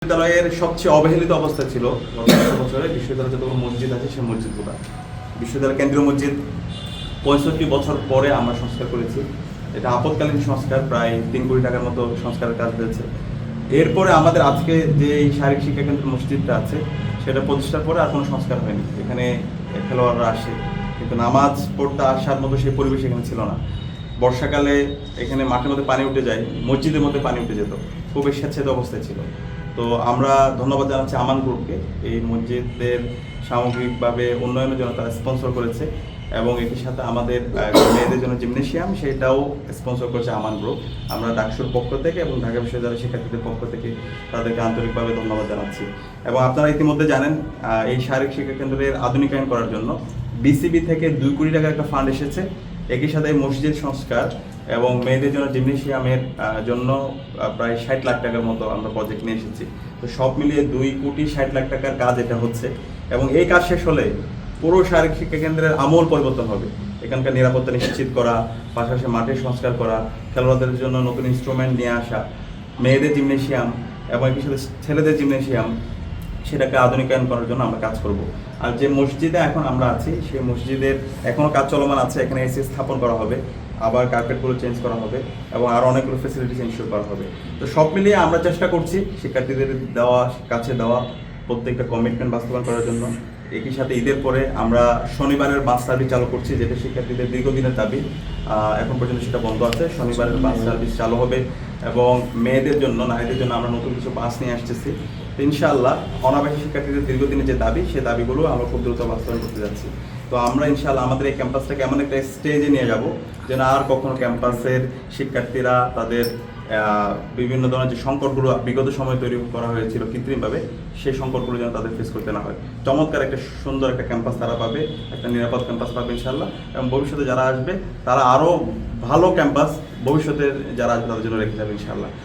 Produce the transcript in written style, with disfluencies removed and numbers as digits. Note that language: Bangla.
বিশ্ববিদ্যালয়ের সবচেয়ে অবহেলিত অবস্থা ছিল গত ১০ বছরে বিশ্ববিদ্যালয়ে যতগুলো মসজিদ আছে সেই মসজিদগুলো। বিশ্ববিদ্যালয় কেন্দ্রীয় মসজিদ ৬৫ বছর পরে আমরা সংস্কার করেছি। এটা আপৎকালীন সংস্কার, প্রায় ৩ কোটি টাকার মতো সংস্কারের কাজ হয়েছে। এরপরে আমাদের আজকে যে এই শারীরিক শিক্ষা কেন্দ্র মসজিদটা আছে সেটা প্রতিষ্ঠার পরে আর কোনো সংস্কার হয়নি। এখানে খেলোয়াড়রা আসে, কিন্তু নামাজ পড়তে আসার মতো সেই পরিবেশ এখানে ছিল না। বর্ষাকালে এখানে মাঠের মধ্যে পানি উঠে যায়, মসজিদের মধ্যে পানি উঠে যেত, খুব স্বেচ্ছাসেবী অবস্থায় ছিল। তো আমরা ধন্যবাদ জানাচ্ছি আমান গ্রুপকে, এই মসজিদের সামগ্রিকভাবে উন্নয়নের জন্য তারা স্পন্সর করেছে, এবং এটির সাথে আমাদের মেয়েদের জন্য জিমনেশিয়াম সেটাও স্পন্সর করেছে আমান গ্রুপ। আমরা ডাকসুর পক্ষ থেকে এবং ঢাকা বিশ্ববিদ্যালয়ের শিক্ষার্থীদের পক্ষ থেকে তাদেরকে আন্তরিকভাবে ধন্যবাদ জানাচ্ছি। এবং আপনারা ইতিমধ্যে জানেন এই শারীরিক শিক্ষা কেন্দ্রের আধুনিকায়ন করার জন্য বিসিবি থেকে 2 কোটি টাকার একটা ফান্ড এসেছে। একই সাথে মসজিদ সংস্কার এবং মেয়েদের জন্য জিমনেশিয়ামের জন্য প্রায় 60 লাখ টাকার মতো আমরা প্রজেক্ট নিয়ে এসেছি। তো সব মিলিয়ে 2 কোটি 60 লাখ টাকার কাজ এটা হচ্ছে, এবং এই কাজ শেষ হলে পুরো শারীরিক শিক্ষা কেন্দ্রের আমূল পরিবর্তন হবে। এখানকার নিরাপত্তা নিশ্চিত করা, পাশাপাশি মাঠের সংস্কার করা, খেলোয়াড়দের জন্য নতুন ইনস্ট্রুমেন্ট নিয়ে আসা, মেয়েদের জিমনেশিয়াম এবং একই সাথে ছেলেদের জিমনেশিয়াম সেটাকে আধুনিকায়ন করার জন্য আমরা কাজ করব। আর যে মসজিদে এখন আমরা আছি সেই মসজিদের এখনও কাজ চলমান আছে। এখানে এসি স্থাপন করা হবে, আবার কার্পেটগুলো চেঞ্জ করা হবে এবং আরও অনেকগুলো ফ্যাসিলিটিস ইনশিওর করা হবে। তো সব মিলিয়ে আমরা চেষ্টা করছি শিক্ষার্থীদের কাছে দেওয়া প্রত্যেকটা কমিটমেন্ট বাস্তবায়ন করার জন্য। একই সাথে ঈদের পরে আমরা শনিবারের বাস সার্ভিস চালু করছি, যেটা শিক্ষার্থীদের দীর্ঘদিনের দাবি। এখন পর্যন্ত সেটা বন্ধ আছে। শনিবারের বাস সার্ভিস চালু হবে, এবং মেয়েদের জন্য, নারীদের জন্য আমরা নতুন কিছু বাস নিয়ে আসতেছি। তো ইনশাআল্লাহ অনাবাসী শিক্ষার্থীদের দীর্ঘদিনের যে দাবি, সেই দাবিগুলো আমরা খুব দ্রুত বাস্তবায়ন করতে যাচ্ছি। তো আমরা ইনশাআল্লাহ আমাদের এই ক্যাম্পাসটাকে এমন একটা স্টেজে নিয়ে যাব যেন আর কখনো ক্যাম্পাসের শিক্ষার্থীরা তাদের বিভিন্ন ধরনের যে সংকটগুলো বিগত সময় তৈরি করা হয়েছিল কৃত্রিমভাবে, সেই সংকটগুলো যেন তাদের ফেস করতে না হয়। চমৎকার একটা সুন্দর একটা ক্যাম্পাস তারা পাবে, একটা নিরাপদ ক্যাম্পাস পাবে ইনশাআল্লাহ। এবং ভবিষ্যতে যারা আসবে তারা আরও ভালো ক্যাম্পাস ভবিষ্যতে যারা আসবে তাদের জন্য রেখে যাবে ইনশাআল্লাহ।